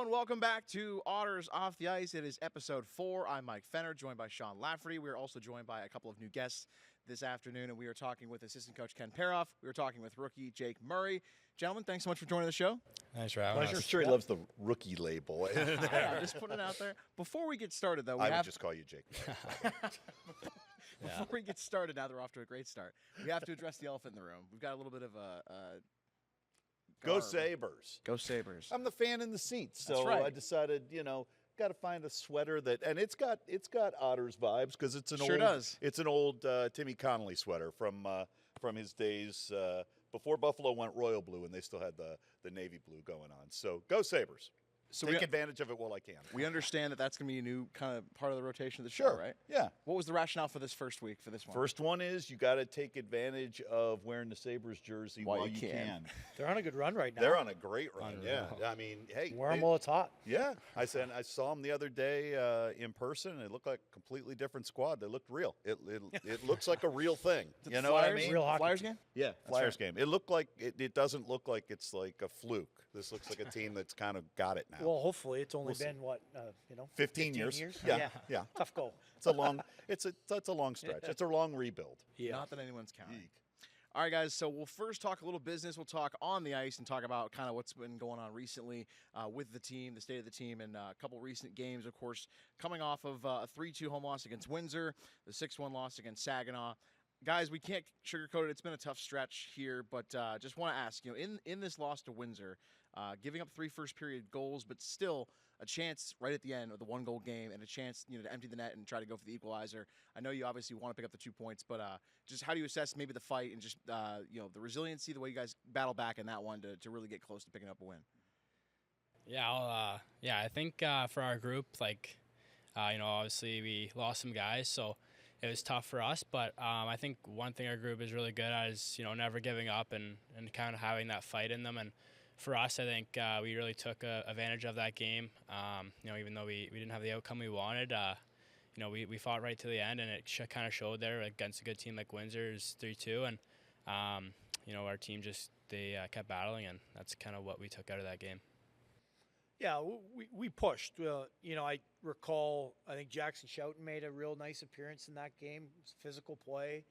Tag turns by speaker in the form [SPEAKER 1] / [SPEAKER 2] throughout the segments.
[SPEAKER 1] everyone. Welcome back to Otters Off the Ice. It is episode 4. I'm Mike Fenner, joined by Sean Lafferty. We are also joined by a couple of new guests this afternoon, and we are talking with assistant coach Ken Peroff. We are talking with rookie Jake Murray. Gentlemen, thanks so much for joining the show.
[SPEAKER 2] Thanks for having us.
[SPEAKER 3] I'm sure he loves the rookie label.
[SPEAKER 1] I'm just putting it out there. Before we get started, though,
[SPEAKER 3] I would just call you Jake.
[SPEAKER 1] Before we get started, now they're off to a great start. We have to address the elephant in the room. We've got a little bit of a
[SPEAKER 3] Go Sabres.
[SPEAKER 1] Go Sabres.
[SPEAKER 3] I'm the fan in the seats, so
[SPEAKER 1] That's right.
[SPEAKER 3] I decided, got to find a sweater that, and it's got Otters vibes because it's an It's an old Timmy Connolly sweater from his days before Buffalo went royal blue and they still had the navy blue going on. So go Sabres. So take advantage of it while I can.
[SPEAKER 1] We understand that that's going to be a new kind of part of the rotation of the show, right?
[SPEAKER 3] Yeah.
[SPEAKER 1] What was the rationale for this first week for this one?
[SPEAKER 3] First one is you got to take advantage of wearing the Sabres jersey while you can.
[SPEAKER 4] They're on a good run right now.
[SPEAKER 3] They're on a great run, yeah. I mean, hey.
[SPEAKER 4] Wear them while it's hot.
[SPEAKER 3] Yeah. I saw them the other day in person, and it looked like a completely different squad. They looked real. It looks like a real thing. You know what I mean?
[SPEAKER 4] Real hockey
[SPEAKER 1] Flyers game?
[SPEAKER 3] Yeah, Flyers game. It looked like it doesn't look like it's like a fluke. This looks like a team that's kind of got it now.
[SPEAKER 4] Well, hopefully it's only been
[SPEAKER 3] 15 years. Yeah.
[SPEAKER 4] Tough goal.
[SPEAKER 3] It's a long stretch. It's a long rebuild.
[SPEAKER 4] Yeah.
[SPEAKER 1] Not that anyone's counting. All right, guys, so we'll first talk a little business. We'll talk on the ice and talk about kind of what's been going on recently with the team, the state of the team, and a couple recent games, of course, coming off of a 3-2 home loss against Windsor, the 6-1 loss against Saginaw. Guys, we can't sugarcoat it. It's been a tough stretch here, but just want to ask, in this loss to Windsor, giving up 3 first-period goals, but still a chance right at the end of the 1-goal game and a chance, to empty the net and try to go for the equalizer. I know you obviously want to pick up the 2 points, but just how do you assess maybe the fight and just, the resiliency, the way you guys battle back in that one to really get close to picking up a win?
[SPEAKER 2] Yeah, I think for our group, obviously we lost some guys, so it was tough for us, but I think one thing our group is really good at is, never giving up and kind of having that fight in them. And for us, I think we really took advantage of that game. Even though we didn't have the outcome we wanted, we fought right to the end, and it kind of showed there against a good team like Windsor's 3-2. And, our team they kept battling, and that's kind of what we took out of that game.
[SPEAKER 4] Yeah, we pushed. I recall, I think Jackson Schouten made a real nice appearance in that game. It was physical play.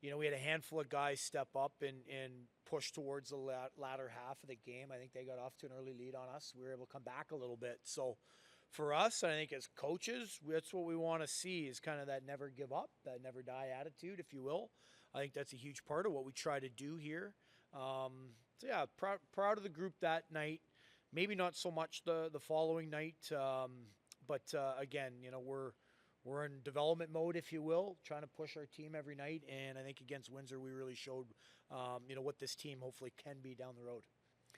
[SPEAKER 4] We had a handful of guys step up and push towards the latter half of the game. I think they got off to an early lead on us. We were able to come back a little bit. So for us, I think as coaches, that's what we want to see is kind of that never give up, that never die attitude, if you will. I think that's a huge part of what we try to do here. Proud of the group that night. Maybe not so much the following night, but again, we're in development mode, if you will, trying to push our team every night. And I think against Windsor, we really showed, what this team hopefully can be down the road.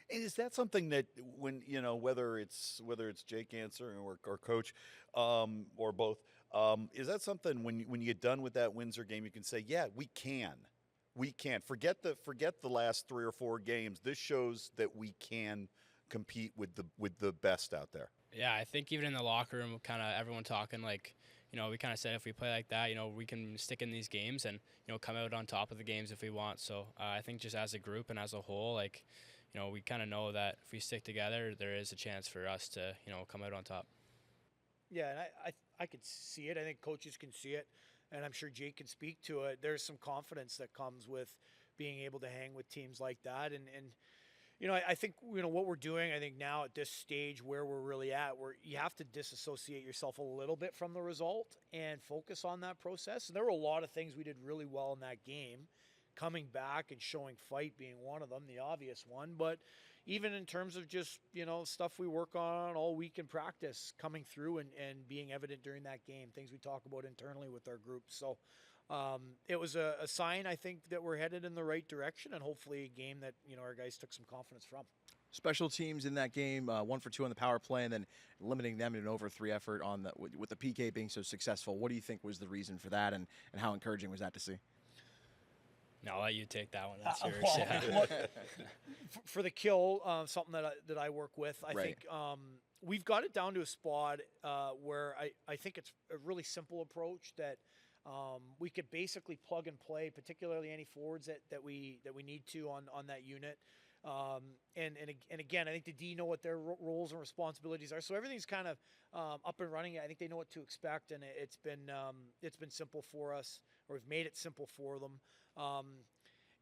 [SPEAKER 3] And is that something that when whether it's Jake answering or Coach or both, is that something when you get done with that Windsor game, you can say, yeah, we can forget the last 3 or 4 games. This shows that we can compete with the best out there.
[SPEAKER 2] Yeah, I think even in the locker room, kind of everyone talking we kind of said if we play like that, we can stick in these games and, come out on top of the games if we want. So I think just as a group and as a whole, we kind of know that if we stick together, there is a chance for us to, come out on top.
[SPEAKER 4] Yeah, and I could see it. I think coaches can see it, and I'm sure Jake can speak to it. There's some confidence that comes with being able to hang with teams like that, and I think, what we're doing, I think now at this stage where we're really at, where you have to disassociate yourself a little bit from the result and focus on that process. And there were a lot of things we did really well in that game, coming back and showing fight being one of them, the obvious one. But even in terms of just, stuff we work on all week in practice, coming through and being evident during that game, things we talk about internally with our group. So it was a sign, I think, that we're headed in the right direction, and hopefully a game that, our guys took some confidence from.
[SPEAKER 1] Special teams in that game, 1 for 2 on the power play, and then limiting them in an over 3 effort with the PK being so successful. What do you think was the reason for that, and how encouraging was that to see?
[SPEAKER 2] No, I'll let you take that one. That's yours.
[SPEAKER 4] For the kill, something that I work with, I think we've got it down to a spot where I think it's a really simple approach that we could basically plug and play, particularly any forwards that we need to on that unit. And again, I think the D know what their roles and responsibilities are. So everything's kind of up and running. I think they know what to expect, and it's been simple for us, or we've made it simple for them.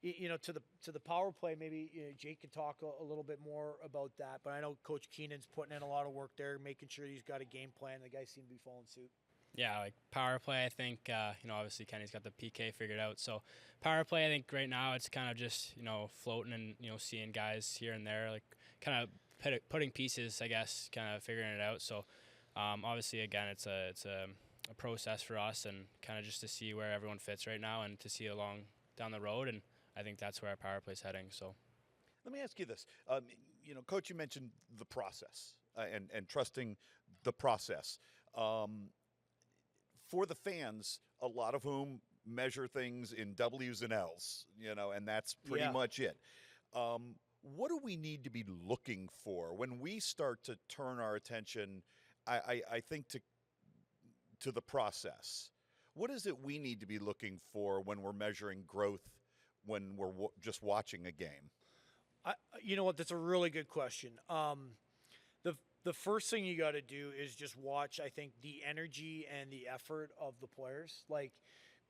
[SPEAKER 4] To the power play, maybe Jake can talk a little bit more about that. But I know Coach Keenan's putting in a lot of work there, making sure he's got a game plan. The guys seem to be following suit.
[SPEAKER 2] Yeah, like power play, I think, obviously Kenny's got the PK figured out. So power play, I think right now it's kind of just, floating and, seeing guys here and there, like kind of putting pieces, I guess, kind of figuring it out. So obviously, again, it's a process for us and kind of just to see where everyone fits right now and to see along down the road. And I think that's where our power play's heading. So
[SPEAKER 3] Let me ask you this. Coach, you mentioned the process and trusting the process. For the fans, a lot of whom measure things in W's and L's, and that's pretty much it. What do we need to be looking for when we start to turn our attention, I think, to the process? What is it we need to be looking for when we're measuring growth when we're just watching a game?
[SPEAKER 4] You know what? That's a really good question. The first thing you got to do is just watch, I think, the energy and the effort of the players. Like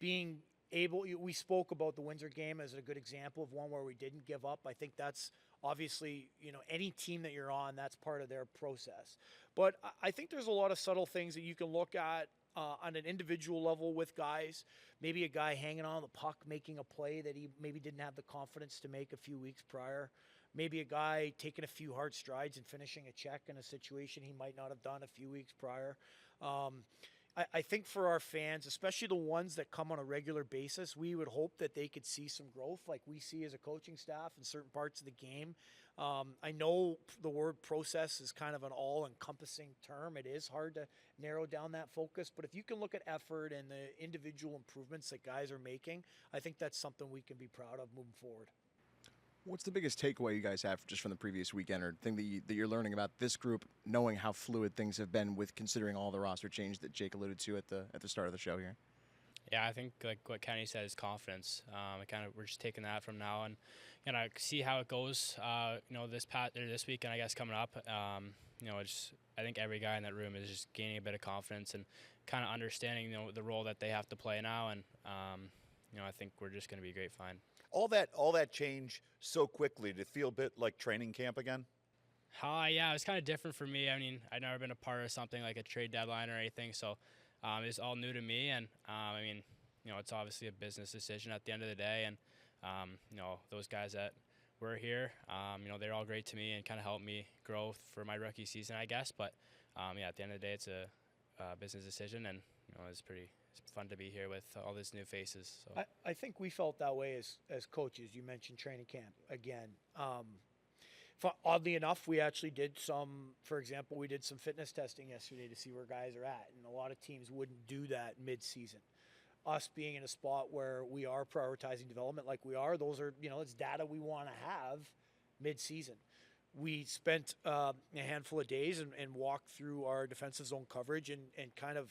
[SPEAKER 4] being able, we spoke about the Windsor game as a good example of one where we didn't give up. I think that's obviously, any team that you're on, that's part of their process. But I think there's a lot of subtle things that you can look at on an individual level with guys. Maybe a guy hanging on the puck, making a play that he maybe didn't have the confidence to make a few weeks prior. Maybe a guy taking a few hard strides and finishing a check in a situation he might not have done a few weeks prior. I think for our fans, especially the ones that come on a regular basis, we would hope that they could see some growth like we see as a coaching staff in certain parts of the game. I know the word process is kind of an all-encompassing term. It is hard to narrow down that focus, but if you can look at effort and the individual improvements that guys are making, I think that's something we can be proud of moving forward.
[SPEAKER 1] What's the biggest takeaway you guys have just from the previous weekend, or thing that you're learning about this group, knowing how fluid things have been with considering all the roster change that Jake alluded to at the start of the show here?
[SPEAKER 2] Yeah, I think like what Kenny said is confidence. We're just taking that from now and I see how it goes. This weekend, I guess, coming up. I think every guy in that room is just gaining a bit of confidence and kind of understanding the role that they have to play now. And I think we're just going to be a great find.
[SPEAKER 3] All that change so quickly, did it feel a bit like training camp again?
[SPEAKER 2] Yeah, it was kind of different for me. I mean, I'd never been a part of something like a trade deadline or anything, so it's all new to me. And it's obviously a business decision at the end of the day. And those guys that were here, they're all great to me and kind of helped me grow for my rookie season, I guess. But at the end of the day, it's a business decision, and it's fun to be here with all these new faces. So
[SPEAKER 4] I think we felt that way as coaches. You mentioned training camp again. Oddly enough, we actually did for example, we did some fitness testing yesterday to see where guys are at, and a lot of teams wouldn't do that mid-season. Us being in a spot where we are prioritizing development like we are, those are, it's data we want to have mid-season. We spent a handful of days and walked through our defensive zone coverage and kind of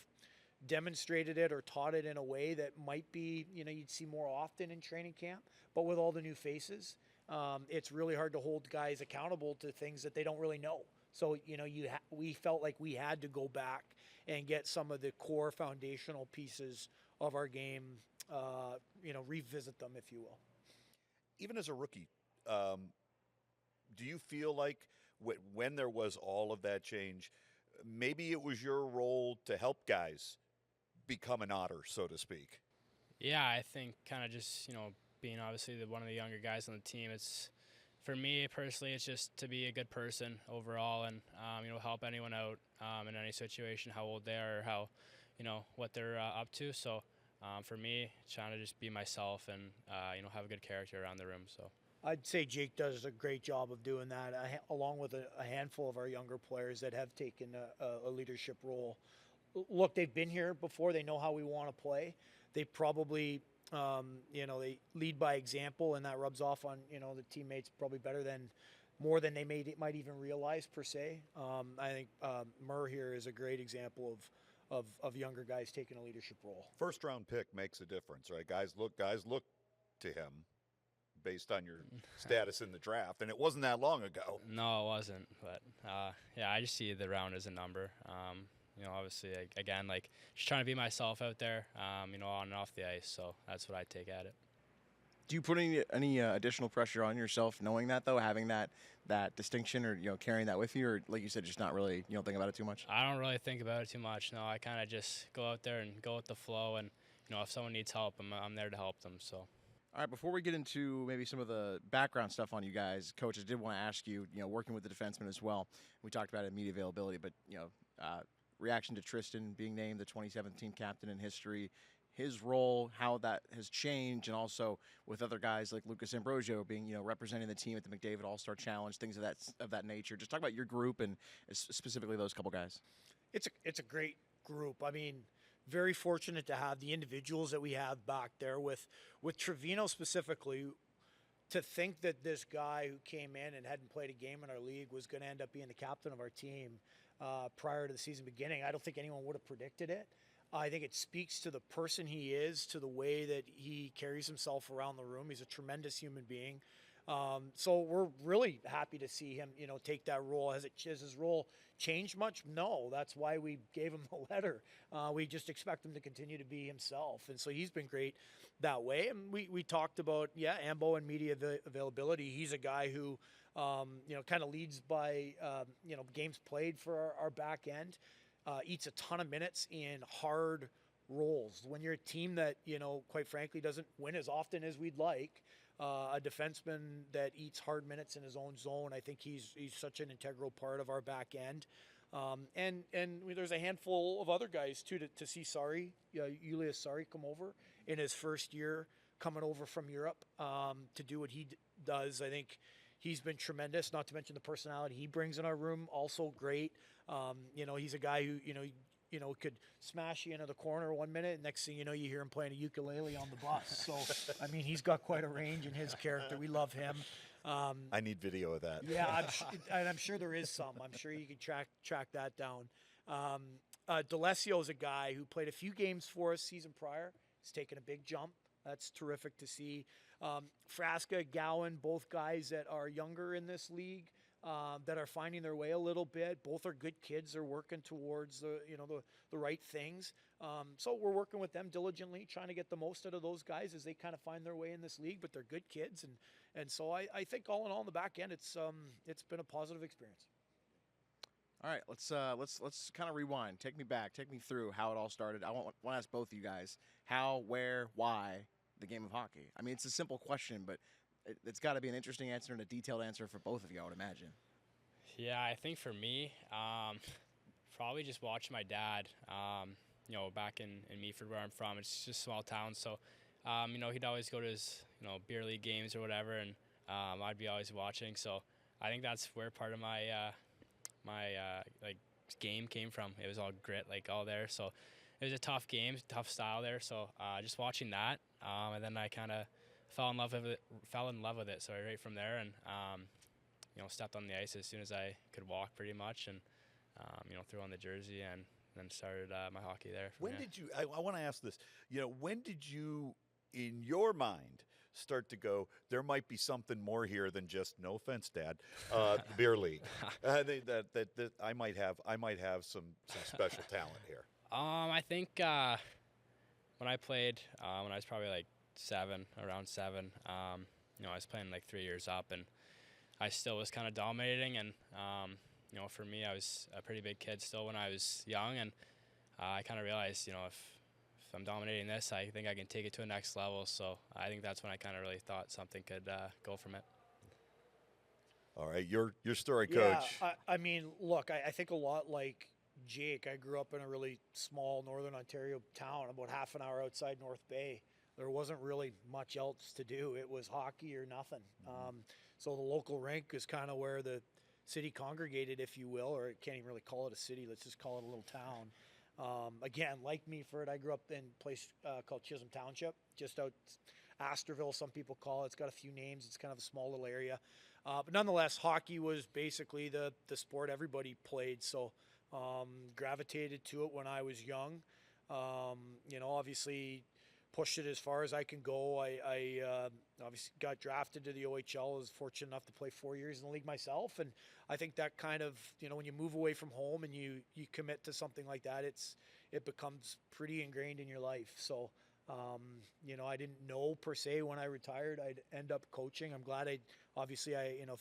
[SPEAKER 4] demonstrated it or taught it in a way that might be, you'd see more often in training camp. But with all the new faces, it's really hard to hold guys accountable to things that they don't really know. So, we felt like we had to go back and get some of the core foundational pieces of our game, revisit them, if you will.
[SPEAKER 3] Even as a rookie, do you feel like when there was all of that change, maybe it was your role to help guys become an Otter, so to speak?
[SPEAKER 2] Yeah, I think kind of just, being obviously one of the younger guys on the team, it's, for me personally, it's just to be a good person overall and, help anyone out in any situation, how old they are or how, what they're up to. So for me, trying to just be myself and, have a good character around the room. So
[SPEAKER 4] I'd say Jake does a great job of doing that, along with a handful of our younger players that have taken a leadership role. Look, they've been here before. They know how we want to play. They probably, they lead by example, and that rubs off on, the teammates probably more than they might even realize per se. I think Murr here is a great example of younger guys taking a leadership role.
[SPEAKER 3] First round pick makes a difference, right? Guys look to him based on your status in the draft, and it wasn't that long ago.
[SPEAKER 2] No, it wasn't. But yeah, I just see the round as a number. Obviously, again, like just trying to be myself out there, on and off the ice. So that's what I take at it.
[SPEAKER 1] Do you put any additional pressure on yourself knowing that, though, having that distinction, or carrying that with you, or like you said, just not really think about it too much?
[SPEAKER 2] I don't really think about it too much. No, I kind of just go out there and go with the flow, and if someone needs help, I'm there to help them. So.
[SPEAKER 1] All right, before we get into maybe some of the background stuff on you guys, Coach, I did want to ask you, working with the defensemen as well. We talked about immediate availability, but reaction to Tristan being named the 2017 captain in history. His role, how that has changed, and also with other guys like Lucas Ambrosio being, representing the team at the McDavid All-Star Challenge, things of that nature. Just talk about your group and specifically those couple guys.
[SPEAKER 4] It's a great group. I mean, very fortunate to have the individuals that we have back there with Trevino specifically. To think that this guy who came in and hadn't played a game in our league was going to end up being the captain of our team prior to the season beginning, I don't think anyone would have predicted it. I think it speaks to the person he is, to the way that he carries himself around the room. He's a tremendous human being. So we're really happy to see him, take that role. Has his role changed much? No. That's why we gave him the letter. We just expect him to continue to be himself. And so he's been great that way. And we talked about, Ambo and media availability. He's a guy who, kind of leads by, games played for our back end. Eats a ton of minutes in hard roles. When you're a team that, quite frankly, doesn't win as often as we'd like, a defenseman that eats hard minutes in his own zone, I think he's such an integral part of our back end. And there's a handful of other guys, too, to see Julius Sari come over in his first year coming over from Europe to do what he does. I think he's been tremendous, not to mention the personality he brings in our room, also great. He's a guy who, could smash you into the corner 1 minute. Next thing you know, you hear him playing a ukulele on the bus. So, I mean, he's got quite a range in his character. We love him.
[SPEAKER 3] I need video of that.
[SPEAKER 4] Yeah, I'm sure there is some. I'm sure you can track that down. D'Alessio is a guy who played a few games for us season prior. He's taken a big jump. That's terrific to see. Frasca, Gowan, both guys that are younger in this league, that are finding their way a little bit. Both are good kids. They're working towards the right things. So we're working with them diligently, trying to get the most out of those guys as they kind of find their way in this league. But they're good kids, and so I think all in all, in the back end, it's been a positive experience.
[SPEAKER 1] All right, let's kind of rewind. Take me back. Take me through how it all started. I want to ask both of you guys how, where, why the game of hockey. I mean, it's a simple question, but it's got to be an interesting answer and a detailed answer for both of you, I would imagine.
[SPEAKER 2] Yeah, I think for me, probably just watching my dad. Back in Meaford, where I'm from, it's just a small town, so he'd always go to his beer league games or whatever, and I'd be always watching. So I think that's where part of my game came from. It was all grit, all there. So it was a tough game, tough style there. So just watching that, and then I kind of fell in love with it. So right from there, and stepped on the ice as soon as I could walk, pretty much, and threw on the jersey and then started my hockey there.
[SPEAKER 3] Did you? I want to ask this. When did you, in your mind, start to go, there might be something more here than just, no offense, Dad, the beer league? That I might have some special talent here.
[SPEAKER 2] I think when I played, when I was probably around seven, I was playing 3 years up, and I still was kind of dominating, and for me, I was a pretty big kid still when I was young, and I kind of realized, if I'm dominating this, I think I can take it to a next level. So I think that's when I kind of really thought something could go from it.
[SPEAKER 3] All right, your story, Coach.
[SPEAKER 4] Yeah, I mean, look, I think a lot like Jake. I grew up in a really small Northern Ontario town, about half an hour outside North Bay. There wasn't really much else to do. It was hockey or nothing. So the local rink is kind of where the city congregated, if you will, or I can't even really call it a city. Let's just call it a little town. Again, like Meaford, I grew up in a place called Chisholm Township, just out Astorville, some people call it. It's got a few names. It's kind of a small little area. But nonetheless, hockey was basically the sport everybody played. So gravitated to it when I was young. Obviously pushed it as far as I can go. I obviously got drafted to the OHL. I was fortunate enough to play 4 years in the league myself, and I think that kind of, when you move away from home and you commit to something like that, it becomes pretty ingrained in your life. So, I didn't know per se when I retired I'd end up coaching. I'm glad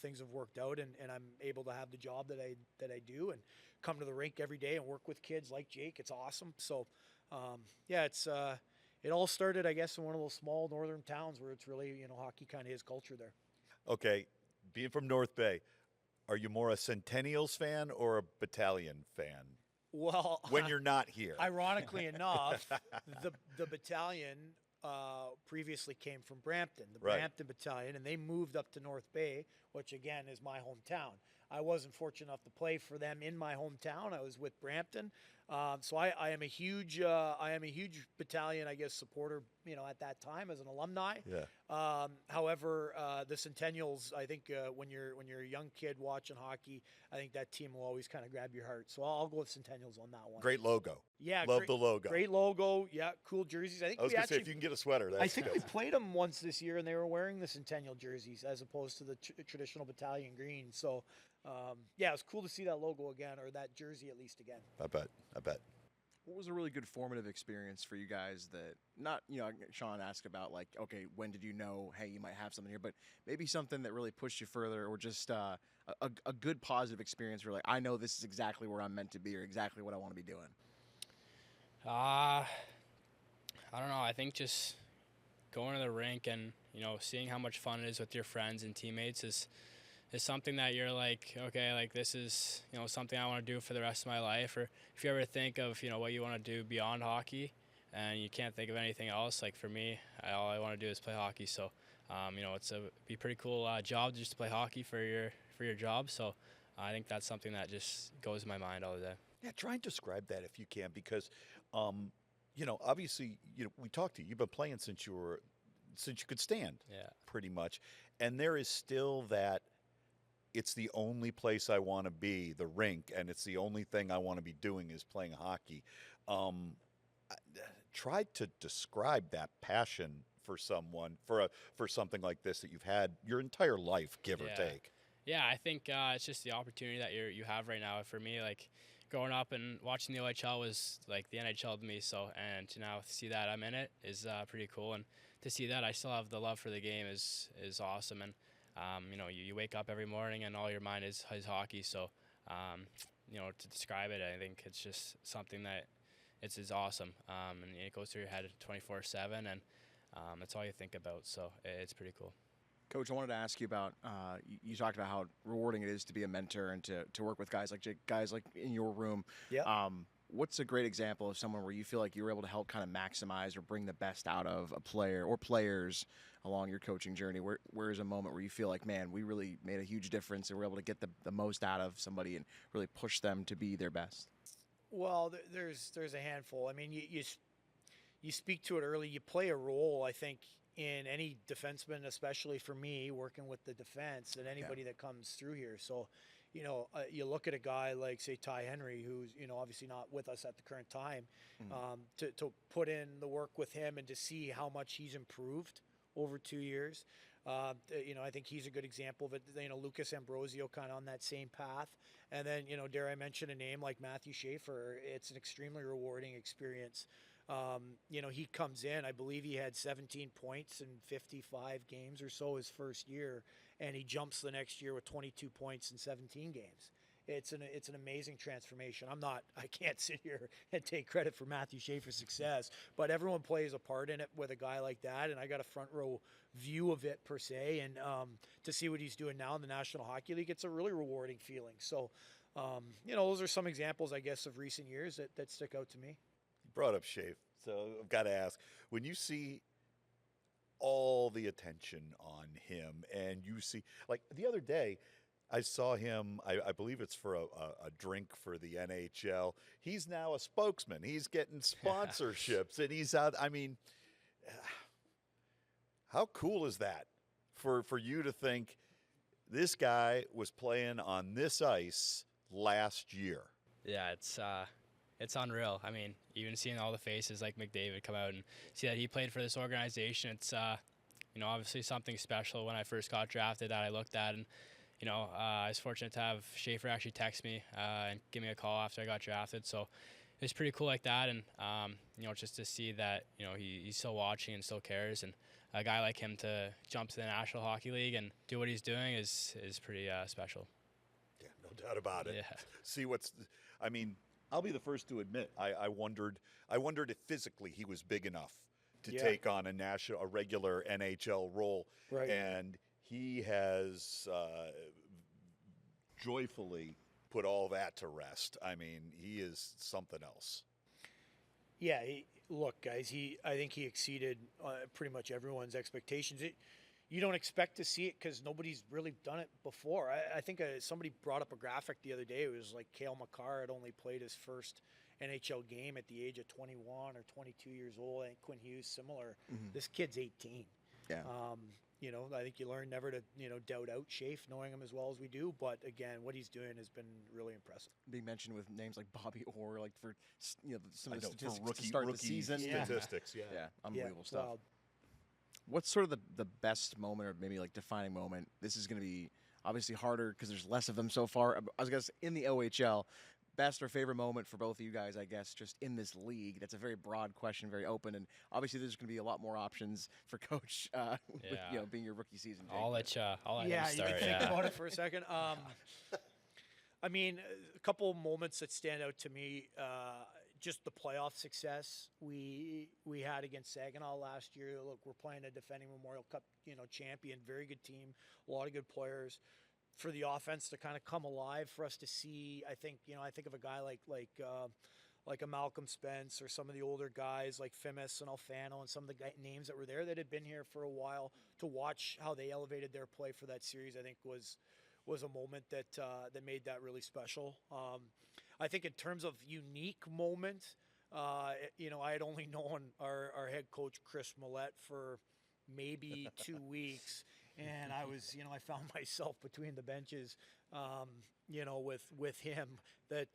[SPEAKER 4] things have worked out, and I'm able to have the job that I do and come to the rink every day and work with kids like Jake. It's awesome. So, it all started, I guess, in one of those small northern towns where it's really, hockey kind of is culture there.
[SPEAKER 3] Okay, being from North Bay, are you more a Centennials fan or a Battalion fan?
[SPEAKER 4] Well,
[SPEAKER 3] when you're not here.
[SPEAKER 4] Ironically enough, the battalion previously came from Brampton, the
[SPEAKER 3] Right.
[SPEAKER 4] Brampton Battalion, and they moved up to North Bay, which again is my hometown. I wasn't fortunate enough to play for them in my hometown. I was with Brampton, so I am a huge battalion, I guess, supporter. At that time as an alumni.
[SPEAKER 3] Yeah.
[SPEAKER 4] However, the Centennials, I think, when you're a young kid watching hockey, I think that team will always kind of grab your heart. So I'll go with Centennials on that one.
[SPEAKER 3] Great logo.
[SPEAKER 4] Yeah,
[SPEAKER 3] Love the logo.
[SPEAKER 4] Great logo. Yeah, cool jerseys. I think
[SPEAKER 3] I was going to say, if you can get a sweater, that's
[SPEAKER 4] I think
[SPEAKER 3] good.
[SPEAKER 4] we played them once this year, and they were wearing the Centennial jerseys as opposed to the traditional battalion green. So, it was cool to see that logo again, or that jersey at least again.
[SPEAKER 3] I bet.
[SPEAKER 1] What was a really good formative experience for you guys that Sean asked about, like, okay, when did you know, hey, you might have something here, but maybe something that really pushed you further, or just a good positive experience where, like, I know this is exactly where I'm meant to be or exactly what I want to be doing?
[SPEAKER 2] I don't know. I think just going to the rink and, seeing how much fun it is with your friends and teammates is something that you're like, okay, like this is, something I want to do for the rest of my life. Or if you ever think of, what you want to do beyond hockey and you can't think of anything else, like for me, all I want to do is play hockey. So, it's be a pretty cool job just to play hockey for your job. So I think that's something that just goes in my mind all the day.
[SPEAKER 3] Yeah, try and describe that if you can, because, obviously, we talked to you. You've been playing since you could stand,
[SPEAKER 2] Yeah,
[SPEAKER 3] pretty much. And there is still that, it's the only place I want to be, the rink, and it's the only thing I want to be doing is playing hockey. Try to describe that passion for someone, for something like this that you've had your entire life, give or take.
[SPEAKER 2] Yeah, I think it's just the opportunity that you have right now. For me, like growing up and watching the OHL was like the NHL to me. So, and to now see that I'm in it is pretty cool. And to see that I still have the love for the game is awesome. And you wake up every morning and all your mind is hockey. So, to describe it, I think it's just something that is awesome. And it goes through your head 24/7, and that's all you think about. So it's pretty cool.
[SPEAKER 1] Coach, I wanted to ask you about, you talked about how rewarding it is to be a mentor and to work with guys like Jake, guys like in your room.
[SPEAKER 4] Yeah.
[SPEAKER 1] What's a great example of someone where you feel like you were able to help kind of maximize or bring the best out of a player or players along your coaching journey? Where is a moment where you feel like, man, we really made a huge difference and we're able to get the most out of somebody and really push them to be their best?
[SPEAKER 4] Well, there's a handful. I mean, you speak to it early. You play a role, I think, in any defenseman, especially for me, working with the defense, and anybody that comes through here. So, you look at a guy like, say, Ty Henry, who's, obviously not with us at the current time, to put in the work with him and to see how much he's improved over 2 years. I think he's a good example of it. Lucas Ambrosio kind of on that same path. And then, dare I mention a name like Matthew Schaefer? It's an extremely rewarding experience. He comes in, I believe he had 17 points in 55 games or so his first year, and he jumps the next year with 22 points in 17 games. It's an amazing transformation. I can't sit here and take credit for Matthew Schaefer's success, but everyone plays a part in it with a guy like that, and I got a front row view of it per se, and to see what he's doing now in the National Hockey League, it's a really rewarding feeling. So, those are some examples, I guess, of recent years that stick out to me.
[SPEAKER 3] Brought up Shafe, so I've got to ask, when you see all the attention on him and you see, like the other day, I saw him, I believe it's for a drink for the NHL. He's now a spokesman. He's getting sponsorships and he's out. I mean, how cool is that for you to think this guy was playing on this ice last year?
[SPEAKER 2] Yeah, it's unreal. I mean, even seeing all the faces like McDavid come out and see that he played for this organization, it's obviously something special. When I first got drafted, that I looked at, and I was fortunate to have Schaefer actually text me and give me a call after I got drafted. So it's pretty cool like that, and just to see that he's still watching and still cares, and a guy like him to jump to the National Hockey League and do what he's doing is pretty special.
[SPEAKER 3] Yeah, no doubt about it.
[SPEAKER 2] Yeah.
[SPEAKER 3] See I mean, I'll be the first to admit I wondered if physically he was big enough to take on a regular NHL role,
[SPEAKER 4] Right.
[SPEAKER 3] and he has joyfully put all that to rest. I mean, he is something else.
[SPEAKER 4] Yeah, look, guys, I think he exceeded pretty much everyone's expectations. You don't expect to see it because nobody's really done it before. I think somebody brought up a graphic the other day. It was like Cale Makar had only played his first NHL game at the age of 21 or 22 years old. And Quinn Hughes, similar.
[SPEAKER 1] Mm-hmm.
[SPEAKER 4] This kid's 18.
[SPEAKER 1] Yeah.
[SPEAKER 4] I think you learn never to, doubt out Schaefer, knowing him as well as we do. But again, what he's doing has been really impressive.
[SPEAKER 1] Being mentioned with names like Bobby Orr, like for some of the
[SPEAKER 3] for
[SPEAKER 1] statistics to start the season.
[SPEAKER 3] statistics. Yeah.
[SPEAKER 1] Yeah, unbelievable stuff.
[SPEAKER 4] Wild.
[SPEAKER 1] What's sort of the best moment, or maybe like defining moment? This is going to be obviously harder because there's less of them so far. I was going to say in the OHL, best or favorite moment for both of you guys, I guess, just in this league. That's a very broad question, very open, and obviously there's going to be a lot more options for Coach with being your rookie season. Jake.
[SPEAKER 2] I'll let him start.
[SPEAKER 4] You can think about it for a second. I mean, a couple of moments that stand out to me. Just the playoff success we had against Saginaw last year. Look, we're playing a defending Memorial Cup, champion, very good team, a lot of good players. For the offense to kind of come alive, for us to see, I think of a guy like a Malcolm Spence or some of the older guys like Fimis and Alfano and some of the names that were there that had been here for a while. To watch how they elevated their play for that series, I think was a moment that made that really special. I think in terms of unique moment, I had only known our head coach Chris Millette for maybe 2 weeks, and I was, I found myself between the benches, with him that,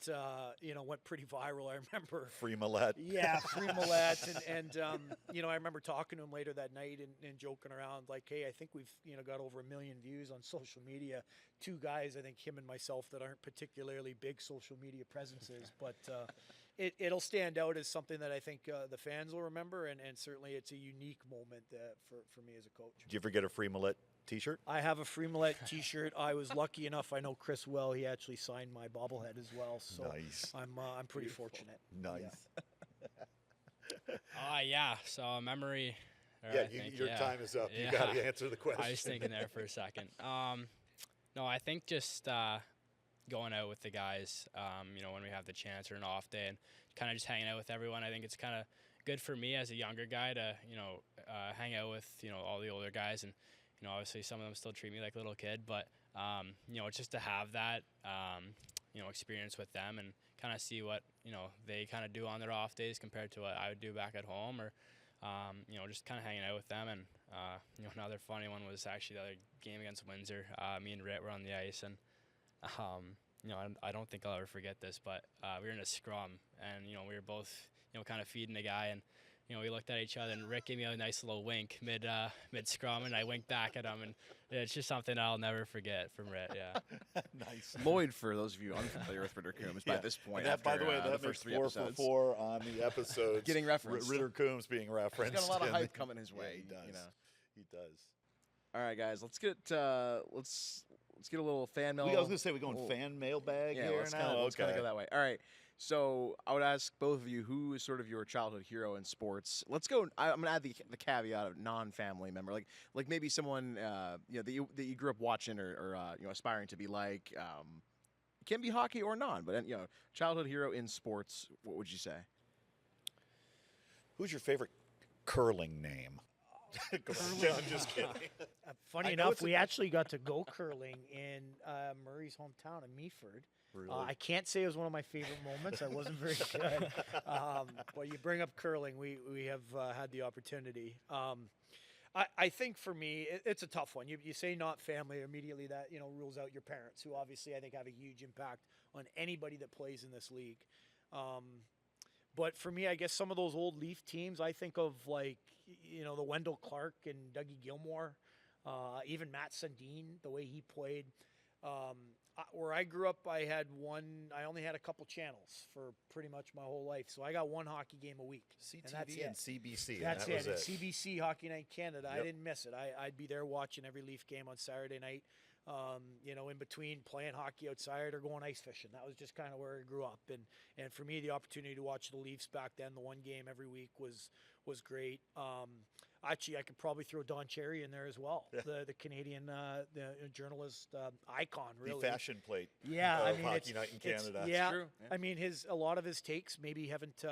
[SPEAKER 4] went pretty viral. I remember.
[SPEAKER 3] Free Millette.
[SPEAKER 4] Yeah, Free Millette. And I remember talking to him later that night and joking around like, hey, I think we've, got over 1 million views on social media. Two guys, I think him and myself, that aren't particularly big social media presences, but it'll stand out as something that I think the fans will remember, and certainly it's a unique moment for me as a coach.
[SPEAKER 3] Did you ever get a Free Millette t-shirt?
[SPEAKER 4] I have a Free Millette t-shirt. I was lucky enough. I know Chris well. He actually signed my bobblehead as well. So
[SPEAKER 3] nice.
[SPEAKER 4] I'm pretty fortunate.
[SPEAKER 3] Nice.
[SPEAKER 2] Yeah. So a memory.
[SPEAKER 3] Your time is up. You got to answer the question.
[SPEAKER 2] I was thinking there for a second. No, I think just going out with the guys, when we have the chance or an off day and kind of just hanging out with everyone. I think it's kind of good for me as a younger guy to, hang out with, all the older guys. And, obviously some of them still treat me like a little kid, but, just to have that, experience with them and kind of see what, they kind of do on their off days compared to what I would do back at home, or, just kind of hanging out with them. And, another funny one was actually the other game against Windsor. Me and Ritt were on the ice, and, I don't think I'll ever forget this, but we were in a scrum, and, we were both, kind of feeding the guy, and, we looked at each other, and Rick gave me a nice little wink mid scrum, and I winked back at him, and it's just something I'll never forget from Ritt. Yeah.
[SPEAKER 3] Nice.
[SPEAKER 1] Lloyd, for those of you unfamiliar with Ritter Coombs, by this point,
[SPEAKER 3] that, by the way, that
[SPEAKER 1] the first 3
[SPEAKER 3] 4
[SPEAKER 1] episodes,
[SPEAKER 3] for 4 on the episodes.
[SPEAKER 1] Getting referenced.
[SPEAKER 3] Ritter Coombs being referenced.
[SPEAKER 1] He's got a lot of hype coming his way.
[SPEAKER 3] Yeah, he does. He does.
[SPEAKER 1] All right, guys, let's get let's get a little fan mail.
[SPEAKER 3] I was going to say we're going fan mailbag here
[SPEAKER 1] let's
[SPEAKER 3] now.
[SPEAKER 1] Let's kind of go that way. All right. So I would ask both of you, who is sort of your childhood hero in sports? Let's go. I'm gonna add the caveat of non-family member, like maybe someone that you grew up watching or aspiring to be like. Can be hockey or non, but childhood hero in sports. What would you say?
[SPEAKER 3] Who's your favorite curling name? I'm just kidding.
[SPEAKER 4] Funny enough, we actually got to go curling in Murray's hometown of Meaford.
[SPEAKER 3] Really?
[SPEAKER 4] I can't say it was one of my favorite moments. I wasn't very good. But you bring up curling, we have had the opportunity. I think for me, it's a tough one. You say not family, immediately that rules out your parents, who obviously I think have a huge impact on anybody that plays in this league. But for me, I guess some of those old Leaf teams, I think of like, the Wendell Clark and Dougie Gilmore, even Matt Sundin, the way he played. Where I grew up, I only had a couple channels for pretty much my whole life. So I got one hockey game a week.
[SPEAKER 3] CTV and CBC.
[SPEAKER 4] That's
[SPEAKER 3] and that
[SPEAKER 4] it.
[SPEAKER 3] was
[SPEAKER 4] And CBC Hockey Night Canada.
[SPEAKER 3] Yep.
[SPEAKER 4] I didn't miss it. I'd be there watching every Leaf game on Saturday night. In between playing hockey outside or going ice fishing. That was just kind of where I grew up. And for me, the opportunity to watch the Leafs back then, the one game every week was great. Actually, I could probably throw Don Cherry in there as well, the Canadian journalist icon, really.
[SPEAKER 3] the fashion plate.
[SPEAKER 4] Yeah,
[SPEAKER 3] of Hockey Night in Canada.
[SPEAKER 4] Yeah,
[SPEAKER 1] true. Yeah.
[SPEAKER 4] I mean, a lot of his takes maybe haven't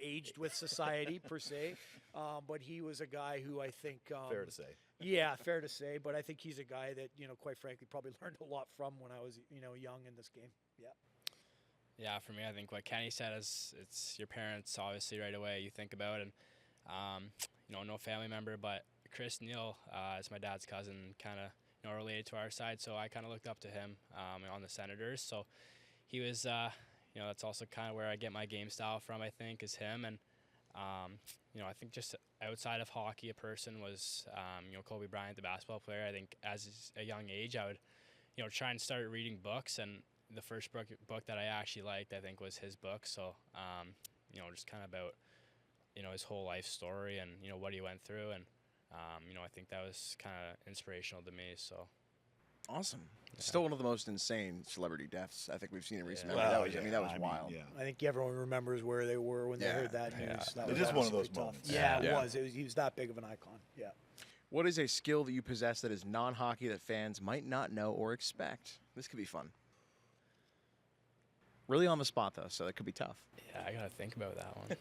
[SPEAKER 4] aged with society per se, but he was a guy who I think
[SPEAKER 3] Fair to say.
[SPEAKER 4] Yeah, fair to say, but I think he's a guy that quite frankly, probably learned a lot from when I was young in this game. Yeah.
[SPEAKER 2] Yeah, for me, I think what Kenny said is it's your parents, obviously, right away you think about, and no family member, but Chris Neal is my dad's cousin, kind of related to our side, so I kind of looked up to him on the Senators. So he was, that's also kind of where I get my game style from. I think is him, and I think just outside of hockey, a person was Kobe Bryant, the basketball player. I think as a young age, I would try and start reading books, and the first book that I actually liked, I think, was his book. So just kind of about his whole life story and what he went through, and I think that was kind of inspirational to me. So
[SPEAKER 1] Awesome.
[SPEAKER 2] Yeah.
[SPEAKER 1] Still one of the most insane celebrity deaths I think we've seen in recent
[SPEAKER 2] Yeah.
[SPEAKER 1] memory.
[SPEAKER 3] Well,
[SPEAKER 1] That was
[SPEAKER 3] I mean,
[SPEAKER 1] wild.
[SPEAKER 3] yeah.
[SPEAKER 4] I think everyone remembers where they were when they heard that news.
[SPEAKER 2] Yeah.
[SPEAKER 4] That
[SPEAKER 3] It
[SPEAKER 4] was
[SPEAKER 3] is one of
[SPEAKER 4] obviously
[SPEAKER 3] those
[SPEAKER 4] tough.
[SPEAKER 3] moments.
[SPEAKER 4] Yeah,
[SPEAKER 1] Yeah.
[SPEAKER 4] it was. He was that big of an icon. Yeah.
[SPEAKER 1] What is a skill that you possess that is non-hockey that fans might not know or expect? This could be fun. Really on the spot, though, so that could be tough.
[SPEAKER 2] yeah, I gotta think about that one.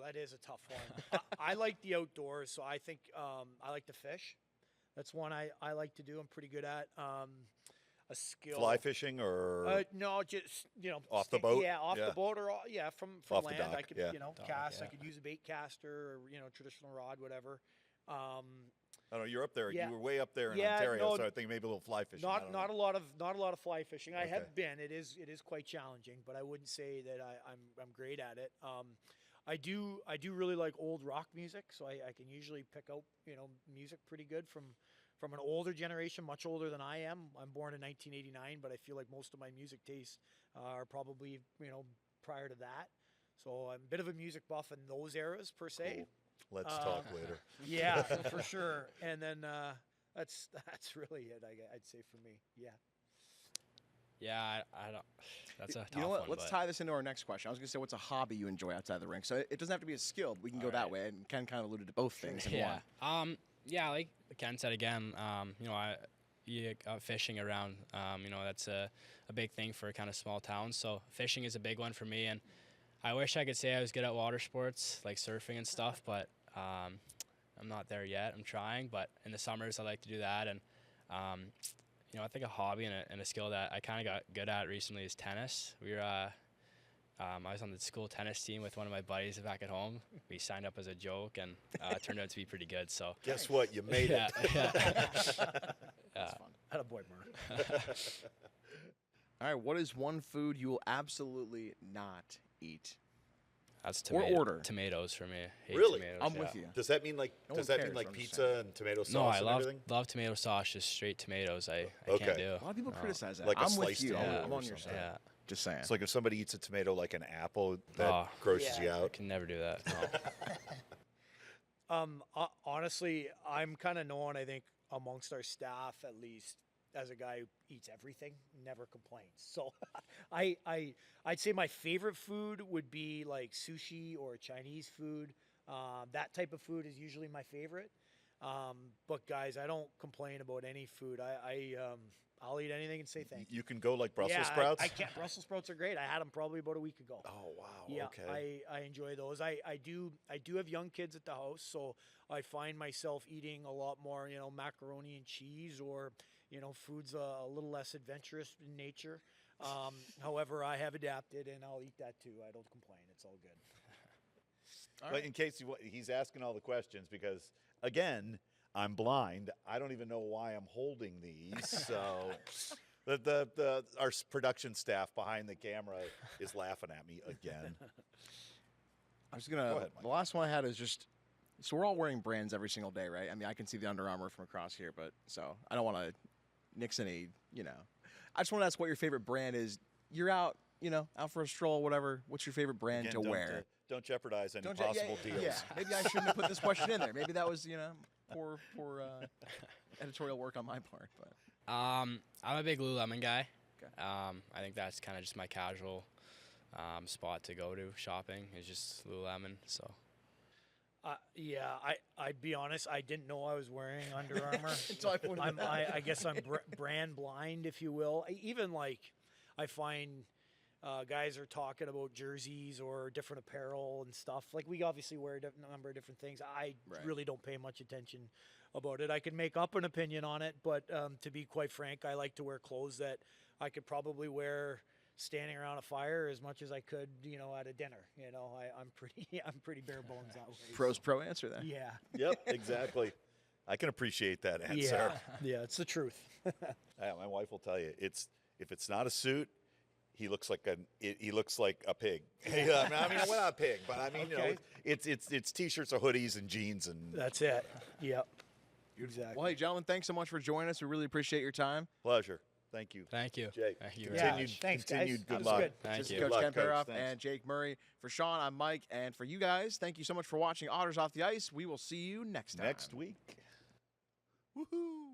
[SPEAKER 4] That is a tough one. I like the outdoors, so I think I like to fish. That's one I like to do. I'm pretty good at. A skill.
[SPEAKER 3] Fly fishing or
[SPEAKER 4] No, just
[SPEAKER 3] Off the boat?
[SPEAKER 4] Yeah, off
[SPEAKER 3] Yeah.
[SPEAKER 4] the boat or from
[SPEAKER 3] Off the
[SPEAKER 4] land.
[SPEAKER 3] dock,
[SPEAKER 4] I could
[SPEAKER 3] yeah.
[SPEAKER 2] Dock,
[SPEAKER 4] cast. I
[SPEAKER 2] yeah.
[SPEAKER 4] could use a bait caster or traditional rod, whatever.
[SPEAKER 3] I don't know. You're up there.
[SPEAKER 4] Yeah.
[SPEAKER 3] You were way up there in
[SPEAKER 4] Yeah,
[SPEAKER 3] Ontario,
[SPEAKER 4] no,
[SPEAKER 3] so I think maybe a little fly fishing. I don't know.
[SPEAKER 4] Not a lot of fly fishing. I
[SPEAKER 3] Okay.
[SPEAKER 4] have been. It is quite challenging, but I wouldn't say that I'm great at it. I do really like old rock music, so I can usually pick out music pretty good from an older generation, much older than I am. I'm born in 1989, but I feel like most of my music tastes are probably prior to that. So I'm a bit of a music buff in those eras per se.
[SPEAKER 3] Cool. Let's talk later.
[SPEAKER 4] Yeah, for sure. And then that's really it. I'd say for me. Yeah.
[SPEAKER 2] Yeah, I don't. That's a tough
[SPEAKER 1] You know what?
[SPEAKER 2] one.
[SPEAKER 1] Let's
[SPEAKER 2] but
[SPEAKER 1] tie this into our next question. I was going to say, what's a hobby you enjoy outside the rink? So it doesn't have to be a skill. We can go that
[SPEAKER 2] Alright.
[SPEAKER 1] way. And Ken kind of alluded to both things in
[SPEAKER 2] Yeah.
[SPEAKER 1] one.
[SPEAKER 2] Yeah, like Ken said again, you got fishing around, that's a big thing for kind of small towns. So fishing is a big one for me, and I wish I could say I was good at water sports like surfing and stuff, but I'm not there yet. I'm trying, but in the summers I like to do that, and I think a hobby and a skill that I kind of got good at recently is tennis. I was on the school tennis team with one of my buddies back at home. We signed up as a joke, and it turned out to be pretty good. So
[SPEAKER 3] Guess what? You made
[SPEAKER 2] yeah,
[SPEAKER 3] it.
[SPEAKER 2] yeah.
[SPEAKER 1] That's fun.
[SPEAKER 4] Attaboy, Murray.
[SPEAKER 1] All right. What is one food you will absolutely not eat?
[SPEAKER 2] That's
[SPEAKER 1] Or order.
[SPEAKER 2] tomatoes for me. Hate
[SPEAKER 3] Really?
[SPEAKER 2] tomatoes,
[SPEAKER 1] I'm
[SPEAKER 2] yeah.
[SPEAKER 1] with you.
[SPEAKER 3] Does that mean like
[SPEAKER 1] No
[SPEAKER 3] does
[SPEAKER 1] one
[SPEAKER 3] that mean
[SPEAKER 1] cares,
[SPEAKER 3] like
[SPEAKER 1] I'm just
[SPEAKER 3] pizza and tomato sauce
[SPEAKER 2] No, I
[SPEAKER 3] and
[SPEAKER 2] love
[SPEAKER 3] everything?
[SPEAKER 2] tomato sauce, just straight tomatoes. I
[SPEAKER 3] Okay.
[SPEAKER 2] can't do.
[SPEAKER 1] A lot of people
[SPEAKER 2] No.
[SPEAKER 1] criticize that.
[SPEAKER 3] Like a
[SPEAKER 1] I'm with
[SPEAKER 3] sliced
[SPEAKER 1] you.
[SPEAKER 3] tomato
[SPEAKER 2] Yeah.
[SPEAKER 1] I'm
[SPEAKER 3] or
[SPEAKER 1] on your
[SPEAKER 3] something.
[SPEAKER 1] side.
[SPEAKER 2] Yeah,
[SPEAKER 1] Just saying.
[SPEAKER 3] It's like if somebody eats a tomato like an apple, that
[SPEAKER 2] Oh.
[SPEAKER 3] grosses
[SPEAKER 4] Yeah.
[SPEAKER 3] you
[SPEAKER 2] I
[SPEAKER 3] out.
[SPEAKER 2] can never do that. No.
[SPEAKER 4] Honestly, I'm kind of known, I think, amongst our staff at least, as a guy who eats everything, never complains. So I'd say my favorite food would be like sushi or Chinese food. That type of food is usually my favorite. But guys, I don't complain about any food. I'll eat anything and say thank you.
[SPEAKER 3] You can go like Brussels
[SPEAKER 4] Yeah,
[SPEAKER 3] sprouts.
[SPEAKER 4] I can't. Brussels sprouts are great. I had them probably about a week ago.
[SPEAKER 3] Oh wow.
[SPEAKER 4] Yeah,
[SPEAKER 3] Okay.
[SPEAKER 4] I enjoy those. I do have young kids at the house, so I find myself eating a lot more, macaroni and cheese or, foods a little less adventurous in nature. However, I have adapted, and I'll eat that too. I don't complain. It's all good.
[SPEAKER 3] But in case he's asking all the questions because again, I'm blind. I don't even know why I'm holding these. So Our production staff behind the camera is laughing at me again.
[SPEAKER 1] I was gonna.
[SPEAKER 3] Go ahead, Mike.
[SPEAKER 1] The last one I had is just. So we're all wearing brands every single day, right? I mean, I can see the Under Armour from across here, but so I don't want to nix any. I just want to ask what your favorite brand is. You're out, out for a stroll, whatever. What's your favorite brand
[SPEAKER 3] Again,
[SPEAKER 1] to wear?
[SPEAKER 3] Don't jeopardize any
[SPEAKER 1] Yeah,
[SPEAKER 3] possible deals.
[SPEAKER 1] Yeah, maybe I shouldn't have put this question in there. Maybe that was, poor editorial work on my part. But
[SPEAKER 2] I'm a big Lululemon guy.
[SPEAKER 1] Okay.
[SPEAKER 2] I think that's kind of just my casual spot to go to shopping is just Lululemon. So.
[SPEAKER 4] Yeah, I'd be honest. I didn't know I was wearing Under Armour.
[SPEAKER 1] Until I pointed it out.
[SPEAKER 4] I guess I'm brand blind, if you will. I find guys are talking about jerseys or different apparel and stuff. Like, we obviously wear a number of different things. I really don't pay much attention about it. I can make up an opinion on it, but to be quite frank, I like to wear clothes that I could probably wear standing around a fire as much as I could, at a dinner. I'm pretty bare bones that way.
[SPEAKER 1] Pro's pro answer there.
[SPEAKER 4] Yeah.
[SPEAKER 3] Yep, exactly. I can appreciate that answer.
[SPEAKER 4] Yeah, it's the truth.
[SPEAKER 3] Yeah, my wife will tell you, if it's not a suit, he looks like a pig. I mean, well, not a pig, but I mean,
[SPEAKER 4] Okay.
[SPEAKER 3] it's t-shirts or hoodies and jeans and
[SPEAKER 4] That's it. Yep. Exactly.
[SPEAKER 1] Well, hey, gentlemen, thanks so much for joining us. We really appreciate your time.
[SPEAKER 3] pleasure. Thank you.
[SPEAKER 2] Thank you.
[SPEAKER 3] Jake,
[SPEAKER 2] Thank you.
[SPEAKER 4] Yeah.
[SPEAKER 3] Continued,
[SPEAKER 4] Thanks, guys.
[SPEAKER 3] continued
[SPEAKER 4] That
[SPEAKER 3] good
[SPEAKER 4] was
[SPEAKER 3] luck.
[SPEAKER 4] good.
[SPEAKER 2] Thank
[SPEAKER 1] This is
[SPEAKER 2] you.
[SPEAKER 1] Coach
[SPEAKER 3] Good
[SPEAKER 1] Ken
[SPEAKER 3] luck, Coach.
[SPEAKER 1] Peroff
[SPEAKER 3] Thanks.
[SPEAKER 1] and Jake Murray. For Sean, I'm Mike. And for you guys, thank you so much for watching Otters Off the Ice. We will see you next time.
[SPEAKER 3] Next week.
[SPEAKER 1] Woohoo!